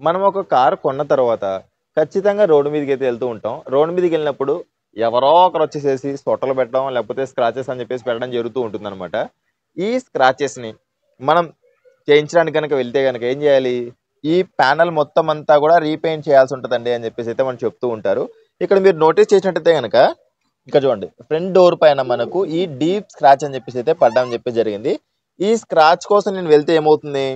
మనం ఒక కారు కొన్న తర్వాత ఖచ్చితంగా రోడ్డు మీదకైతే వెళ్తూ ఉంటాం. రోడ్డు మీదకి వెళ్ళినప్పుడు ఎవరో ఒకరు వచ్చేసేసి సొట్టలు పెట్టడం, లేకపోతే స్క్రాచెస్ అని చెప్పేసి పెట్టడం జరుగుతూ ఉంటుందన్నమాట. ఈ స్క్రాచెస్‌ని మనం చేయించడానికి గనక వెళ్తే గనక ఏం చేయాలి? ఈ ప్యానెల్ మొత్తం అంతా కూడా రీపెయింట్ చేయాల్సి ఉంటదండి అని చెప్పేసి అయితే మనకు చెప్తూ ఉంటారు. ఇక్కడ మీరు నోటీస్ చేసినట్టయితే గనక ఇక్కడ చూడండి. ఫ్రంట్ డోర్ పైన మనకు ఈ డీప్ స్క్రాచ్ అని చెప్పేసి అయితే పడ్డం అని చెప్పి జరిగింది. ఈ స్క్రాచ్ కోసం నేను వెళ్తే ఏమవుతుంది?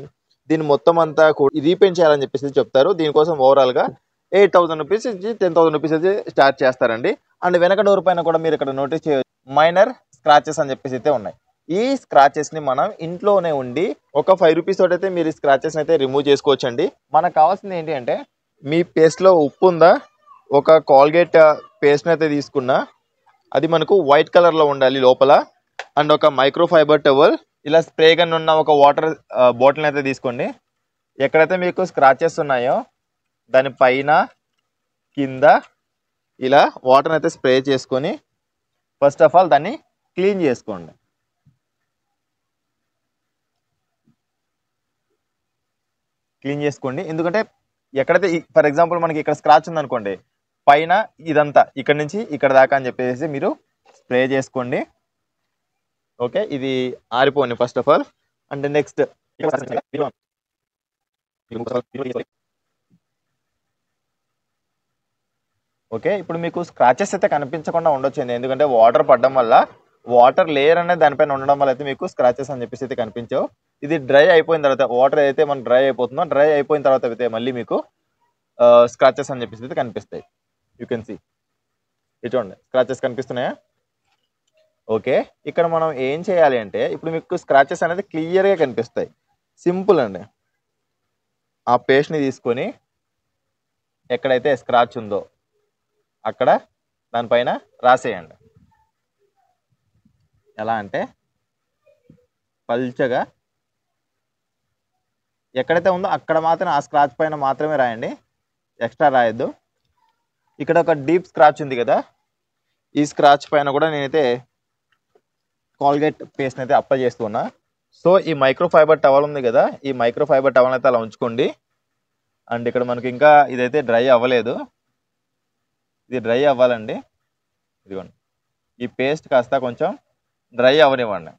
దీన్ని మొత్తం అంతా రీపెయింట్ చేయాలని చెప్పేసి చెప్తారు. దీనికోసం ఓవరాల్‌గా రూ. 8,000 నుంచి రూ. 10,000 అయితే స్టార్ట్ చేస్తారండి. అండ్ వెనక డోర్ పైన కూడా మీరు ఇక్కడ నోటీస్ చేయొచ్చు. మైనర్ స్క్రాచెస్ అని చెప్పేసి అయితే ఉన్నాయి. ఈ స్క్రాచెస్ ని మనం ఇంట్లోనే ఉండి ఒక రూ. 5 తోటైతే మీరు ఈ స్క్రాచెస్ అయితే రిమూవ్ చేసుకోవచ్చండి. మనకు కావాల్సింది ఏంటి అంటే మీ పేస్ట్ లో ఉప్పు ఉందా? ఒక కాల్గేట్ పేస్ట్ అయితే తీసుకున్నా, అది మనకు వైట్ కలర్ లో ఉండాలి లోపల. అండ్ ఒక మైక్రో ఫైబర్ టవల్, ఇలా స్ప్రే గన్ ఉన్న ఒక వాటర్ బాటిల్ అయితే తీసుకోండి. ఎక్కడైతే మీకు స్క్రాచెస్ ఉన్నాయో దాని పైన కింద ఇలా వాటర్ అయితే స్ప్రే చేసుకొని ఫస్ట్ ఆఫ్ ఆల్ దాన్ని క్లీన్ చేసుకోండి. ఎందుకంటే ఎక్కడైతే ఫర్ ఎగ్జాంపుల్ మనకి ఇక్కడ స్క్రాచ్ ఉందనుకోండి, పైన ఇదంతా ఇక్కడ నుంచి ఇక్కడ దాకా అని చెప్పేసి మీరు స్ప్రే చేసుకోండి. ఓకే, ఇది ఆరిపోండి first of all. And next okay, ఇప్పుడు మీకు స్క్రాచెస్ అయితే కనిపించకుండా ఉండొచ్చింది, ఎందుకంటే వాటర్ పడడం వల్ల వాటర్ లేయర్ అనేది దానిపైన ఉండడం వల్ల అయితే మీకు స్క్రాచెస్ అని చెప్పేసి అయితే కనిపించవు. ఇది డ్రై అయిపోయిన తర్వాత వాటర్ అయితే మనకు డ్రై అయిపోతుందో, డ్రై అయిపోయిన తర్వాత అయితే మళ్ళీ మీకు స్క్రాచెస్ అని చెప్పేసి అయితే కనిపిస్తాయి. యూ కెన్ సీ, ఇటువంటి స్క్రాచెస్ కనిపిస్తున్నాయా? ఓకే, ఇక్కడ మనం ఏం చేయాలి అంటే ఇప్పుడు మీకు స్క్రాచెస్ అనేది క్లియర్గా కనిపిస్తాయి. సింపుల్ అండి. ఆ పేస్ట్ని తీసుకొని ఎక్కడైతే స్క్రాచ్ ఉందో అక్కడ దానిపైన రాసేయండి. ఎలా అంటే పల్చగా ఎక్కడైతే ఉందో అక్కడ మాత్రం ఆ స్క్రాచ్ పైన మాత్రమే రాయండి, ఎక్స్ట్రా రాయొద్దు. ఇక్కడ ఒక డీప్ స్క్రాచ్ ఉంది కదా, ఈ స్క్రాచ్ పైన కూడా నేనైతే కాల్గేట్ పేస్ట్ అయితే అప్లై చేస్తున్నా. సో ఈ మైక్రో ఫైబర్ టవల్ ఉంది కదా, ఈ మైక్రో ఫైబర్ టవల్ అయితే అలా ఉంచుకోండి. అండ్ ఇక్కడ మనకి ఇంకా ఇదైతే డ్రై అవ్వలేదు, ఇది డ్రై అవ్వాలండి. ఇదిగోండి, ఈ పేస్ట్ కాస్త కొంచెం డ్రై అవ్వనివ్వండి.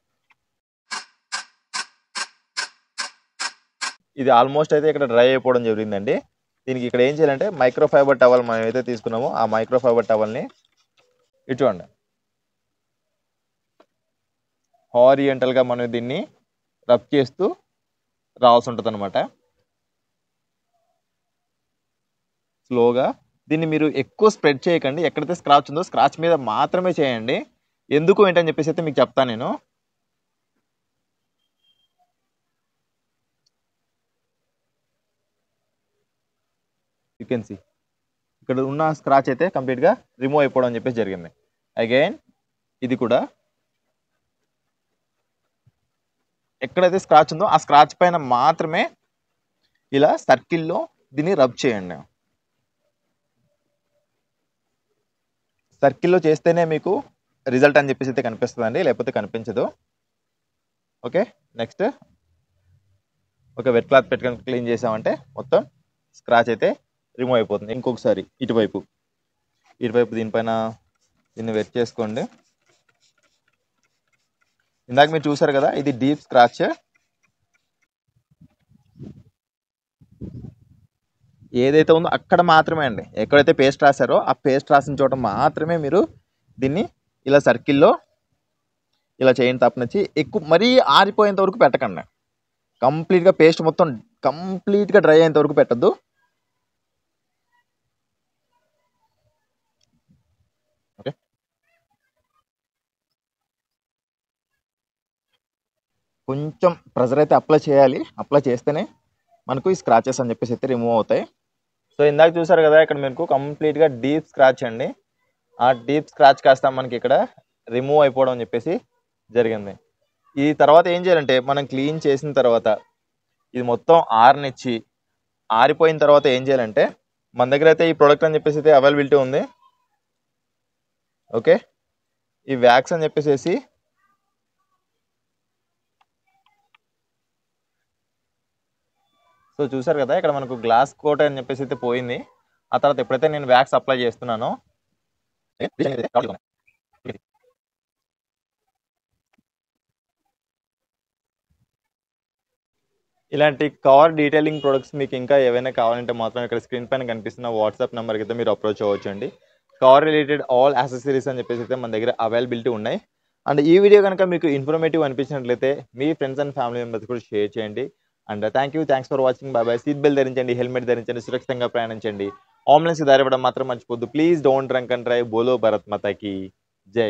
ఇది ఆల్మోస్ట్ అయితే ఇక్కడ డ్రై అయిపోవడం జరిగిందండి. దీనికి ఇక్కడ ఏం చేయాలంటే మైక్రో ఫైబర్ టవల్ మనం ఏదైతే తీసుకున్నామో ఆ మైక్రో ఫైబర్ టవల్ని ఇటువంటి హారియంటల్గా మనం దీన్ని రబ్ చేస్తూ రావాల్సి ఉంటుంది అనమాట. స్లోగా దీన్ని మీరు ఎక్కువ స్ప్రెడ్ చేయకండి. ఎక్కడైతే స్క్రాచ్ ఉందో స్క్రాచ్ మీద మాత్రమే చేయండి. ఎందుకు ఏంటని చెప్పేసి అయితే మీకు చెప్తాను నేను. యూ కెన్ సీ ఇక్కడ ఉన్న స్క్రాచ్ అయితే కంప్లీట్గా రిమూవ్ అయిపోవడం అని చెప్పేసి జరిగింది. అగైన్ ఇది కూడా ఎక్కడైతే స్క్రాచ్ ఉందో ఆ స్క్రాచ్ పైన మాత్రమే ఇలా సర్కిల్లో దీన్ని రబ్ చేయండి. సర్కిల్లో చేస్తేనే మీకు రిజల్ట్ అని చెప్పేసి అయితే కనిపిస్తుందండి, లేకపోతే కనిపించదు. ఓకే, నెక్స్ట్ ఒక వెట్ క్లాత్ పెట్టుకొని క్లీన్ చేసామంటే మొత్తం స్క్రాచ్ అయితే రిమూవ్ అయిపోతుంది. ఇంకొకసారి ఇటువైపు దీనిపైన దీన్ని వెట్ చేసుకోండి. ఇందాక మీరు చూసారు కదా, ఇది డీప్ స్క్రాచ్. ఏదైతే ఉందో అక్కడ మాత్రమే అండి, ఎక్కడైతే పేస్ట్ రాశారో ఆ పేస్ట్ రాసిన చోట మాత్రమే మీరు దీన్ని ఇలా సర్కిల్లో ఇలా చేయండి. తప్పనిచ్చి ఎక్కువ మరీ ఆరిపోయేంత వరకు పెట్టకండి. కంప్లీట్గా పేస్ట్ మొత్తం కంప్లీట్గా డ్రై అయ్యేంత వరకు పెట్టద్దు. ఓకే, కొంచెం ప్రెజర్ అయితే అప్లై చేయాలి. అప్లై చేస్తేనే మనకు ఈ స్క్రాచెస్ అని చెప్పేసి అయితే రిమూవ్ అవుతాయి. సో ఇందాక చూసారు కదా, ఇక్కడ మీకు కంప్లీట్గా డీప్ స్క్రాచ్ అండి. ఆ డీప్ స్క్రాచ్ కాస్త మనకి ఇక్కడ రిమూవ్ అయిపోవడం అని చెప్పేసి జరిగింది. ఈ తర్వాత ఏం చేయాలంటే మనం క్లీన్ చేసిన తర్వాత ఇది మొత్తం ఆరనిచ్చి, ఆరిపోయిన తర్వాత ఏం చేయాలంటే మన దగ్గర అయితే ఈ ప్రోడక్ట్ అని చెప్పేసి అయితే అవైలబిలిటీ ఉంది. ఓకే, ఈ వ్యాక్స్ అని చెప్పేసి సో చూసారు కదా ఇక్కడ మనకు గ్లాస్ కోట్ అని చెప్పేసి అయితే పోయింది. ఆ తర్వాత ఎప్పుడైతే నేను వ్యాక్స్ అప్లై చేస్తున్నానో ఇలాంటి కార్ డీటెయిలింగ్ ప్రొడక్ట్స్ మీకు ఇంకా ఏవైనా కావాలంటే మాత్రం ఇక్కడ స్క్రీన్ పైన కనిపిస్తున్న వాట్సాప్ నెంబర్కి అయితే మీరు అప్రోచ్ అవ్వచ్చు అండి. కార్ రిలేటెడ్ ఆల్ యాక్సెసరీస్ అని చెప్పేసి అయితే మన దగ్గర అవైలబిలిటీ ఉన్నాయి. అండ్ ఈ వీడియో కనుక మీకు ఇన్ఫర్మేటివ్ అనిపించినట్లయితే మీ ఫ్రెండ్స్ అండ్ ఫ్యామిలీ మెంబర్స్ కూడా షేర్ చేయండి. And thanks for watching. Bye. Seat belt ధరించండి, హెల్మెట్ ధరించండి, సురక్షితంగా ప్రయాణించండి. అంబులెన్స్ దారి ఇవ్వడం మాత్రం మర్చిపోద్దు. Please don't drunk and drive. బోలో భారత్ మాతాకి జై.